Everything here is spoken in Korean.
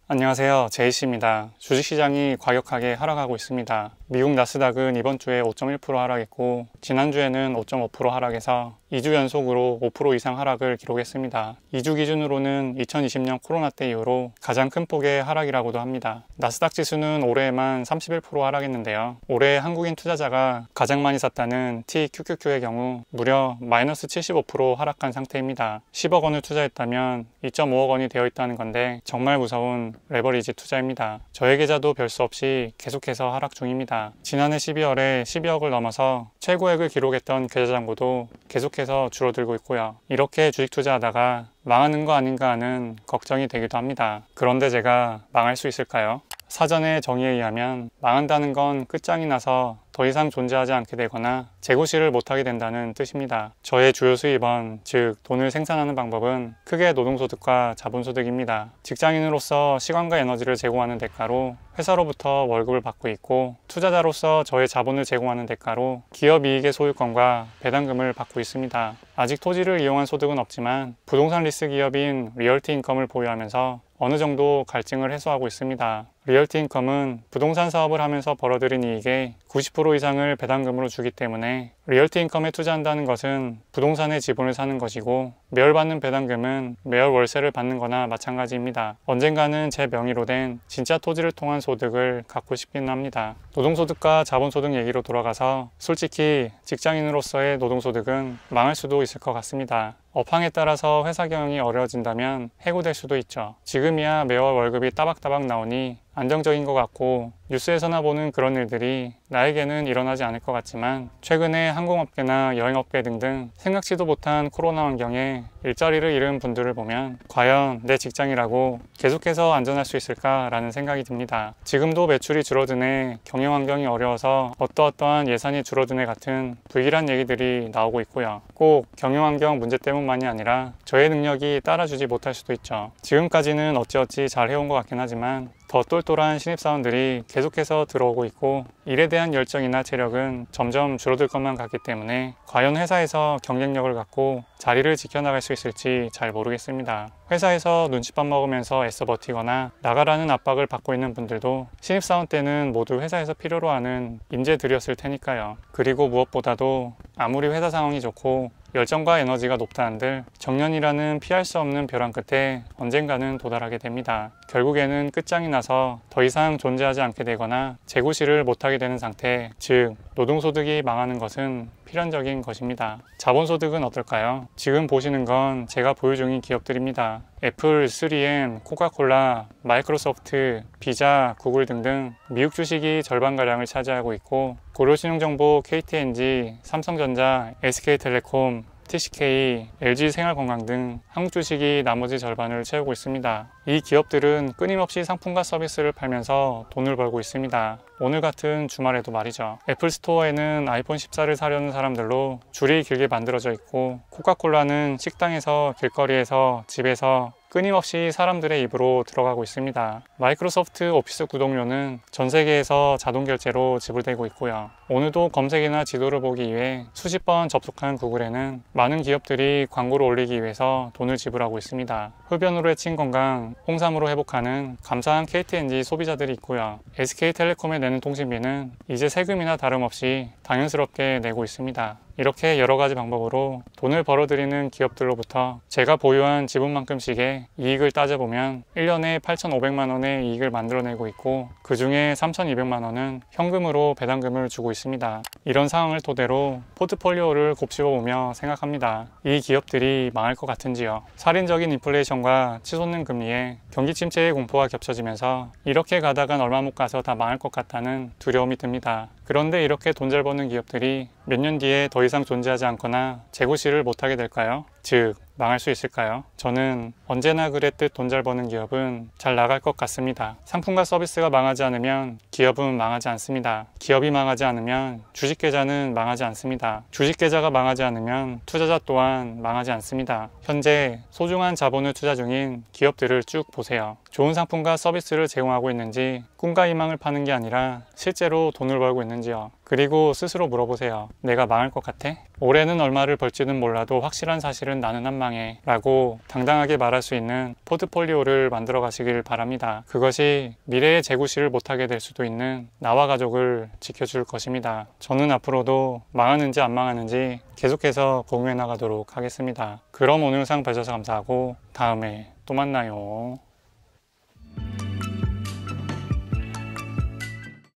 안녕하세요. 제이씨입니다. 주식시장이 과격하게 하락하고 있습니다. 미국 나스닥은 이번 주에 5.1% 하락했고 지난주에는 5.5% 하락해서 2주 연속으로 5% 이상 하락을 기록했습니다. 2주 기준으로는 2020년 코로나 때 이후로 가장 큰 폭의 하락이라고도 합니다. 나스닥 지수는 올해에만 31% 하락했는데요. 올해 한국인 투자자가 가장 많이 샀다는 TQQQ의 경우 무려 마이너스 75% 하락한 상태입니다. 10억 원을 투자했다면 2.5억 원이 되어 있다는 건데 정말 무서운 레버리지 투자입니다. 저의 계좌도 별 수 없이 계속해서 하락 중입니다. 지난해 12월에 12억을 넘어서 최고액을 기록했던 계좌 잔고도 계속해서 줄어들고 있고요. 이렇게 주식 투자하다가 망하는 거 아닌가 하는 걱정이 되기도 합니다. 그런데 제가 망할 수 있을까요? 사전의 정의에 의하면 망한다는 건 끝장이 나서 더 이상 존재하지 않게 되거나 재고시를 못하게 된다는 뜻입니다. 저의 주요 수입원, 즉 돈을 생산하는 방법은 크게 노동소득과 자본소득입니다. 직장인으로서 시간과 에너지를 제공하는 대가로 회사로부터 월급을 받고 있고 투자자로서 저의 자본을 제공하는 대가로 기업 이익의 소유권과 배당금을 받고 있습니다. 아직 토지를 이용한 소득은 없지만 부동산 리스 기업인 리얼티 인컴을 보유하면서 어느 정도 갈증을 해소하고 있습니다. 리얼티 인컴은 부동산 사업을 하면서 벌어들인 이익의 90% 이상을 배당금으로 주기 때문에 리얼티 인컴에 투자한다는 것은 부동산의 지분을 사는 것이고 매월 받는 배당금은 매월 월세를 받는 거나 마찬가지입니다. 언젠가는 제 명의로 된 진짜 토지를 통한 소득을 갖고 싶긴 합니다. 노동소득과 자본소득 얘기로 돌아가서 솔직히 직장인으로서의 노동소득은 망할 수도 있을 것 같습니다. 업황에 따라서 회사 경영이 어려워진다면 해고될 수도 있죠. 지금이야 매월 월급이 따박따박 나오니 안정적인 것 같고 뉴스에서나 보는 그런 일들이 나에게는 일어나지 않을 것 같지만 최근에 항공업계나 여행업계 등등 생각지도 못한 코로나 환경에 일자리를 잃은 분들을 보면 과연 내 직장이라고 계속해서 안전할 수 있을까라는 생각이 듭니다. 지금도 매출이 줄어드네, 경영 환경이 어려워서 어떠어떠한 예산이 줄어드네 같은 불길한 얘기들이 나오고 있고요. 꼭 경영 환경 문제 때문만이 아니라 저의 능력이 따라주지 못할 수도 있죠. 지금까지는 어찌어찌 잘 해온 것 같긴 하지만 더 똘똘한 신입사원들이 계속해서 들어오고 있고 일에 대한 열정이나 체력은 점점 줄어들 것만 같기 때문에 과연 회사에서 경쟁력을 갖고 자리를 지켜나갈 수 있을지 잘 모르겠습니다. 회사에서 눈칫밥 먹으면서 애써 버티거나 나가라는 압박을 받고 있는 분들도 신입사원 때는 모두 회사에서 필요로 하는 인재들이었을 테니까요. 그리고 무엇보다도 아무리 회사 상황이 좋고 열정과 에너지가 높다 한들 정년이라는 피할 수 없는 벼랑 끝에 언젠가는 도달하게 됩니다. 결국에는 끝장이 나서 더 이상 존재하지 않게 되거나 재고시를 못하게 되는 상태, 즉 노동소득이 망하는 것은 필연적인 것입니다. 자본소득은 어떨까요? 지금 보시는 건 제가 보유 중인 기업들입니다. 애플, 3M, 코카콜라, 마이크로소프트, 비자, 구글 등등 미국 주식이 절반가량을 차지하고 있고 고려신용정보, KTNG, 삼성전자, SK텔레콤, TCK, LG생활건강 등 한국 주식이 나머지 절반을 채우고 있습니다. 이 기업들은 끊임없이 상품과 서비스를 팔면서 돈을 벌고 있습니다. 오늘 같은 주말에도 말이죠. 애플 스토어에는 아이폰 14를 사려는 사람들로 줄이 길게 만들어져 있고 코카콜라는 식당에서, 길거리에서, 집에서 끊임없이 사람들의 입으로 들어가고 있습니다. 마이크로소프트 오피스 구독료는 전 세계에서 자동 결제로 지불되고 있고요. 오늘도 검색이나 지도를 보기 위해 수십 번 접속한 구글에는 많은 기업들이 광고를 올리기 위해서 돈을 지불하고 있습니다. 흡연으로 해친 건강, 홍삼으로 회복하는 감사한 KTNG 소비자들이 있고요. SK텔레콤에 내는 통신비는 이제 세금이나 다름없이 당연스럽게 내고 있습니다. 이렇게 여러 가지 방법으로 돈을 벌어들이는 기업들로부터 제가 보유한 지분만큼씩의 이익을 따져보면 1년에 8,500만 원의 이익을 만들어내고 있고 그 중에 3,200만 원은 현금으로 배당금을 주고 있습니다. 이런 상황을 토대로 포트폴리오를 곱씹어보며 생각합니다. 이 기업들이 망할 것 같은지요? 살인적인 인플레이션과 치솟는 금리에 경기 침체의 공포가 겹쳐지면서 이렇게 가다간 얼마 못 가서 다 망할 것 같다는 두려움이 듭니다. 그런데 이렇게 돈 잘 버는 기업들이 몇 년 뒤에 더 이상 존재하지 않거나 재고시를 못하게 될까요? 즉 망할 수 있을까요? 저는 언제나 그랬듯 돈 잘 버는 기업은 잘 나갈 것 같습니다. 상품과 서비스가 망하지 않으면 기업은 망하지 않습니다. 기업이 망하지 않으면 주식 계좌는 망하지 않습니다. 주식 계좌가 망하지 않으면 투자자 또한 망하지 않습니다. 현재 소중한 자본을 투자 중인 기업들을 쭉 보세요. 좋은 상품과 서비스를 제공하고 있는지 꿈과 희망을 파는 게 아니라 실제로 돈을 벌고 있는지요. 그리고 스스로 물어보세요. 내가 망할 것 같아? 올해는 얼마를 벌지는 몰라도 확실한 사실은 나는 한 망해 라고 당당하게 말할 수 있는 포트폴리오를 만들어 가시길 바랍니다. 그것이 미래의 재구시를 못하게 될 수도 있는 나와 가족을 지켜줄 것입니다. 저는 앞으로도 망하는지 안 망하는지 계속해서 공유해 나가도록 하겠습니다. 그럼 오늘 영상 봐주셔서 감사하고 다음에 또 만나요.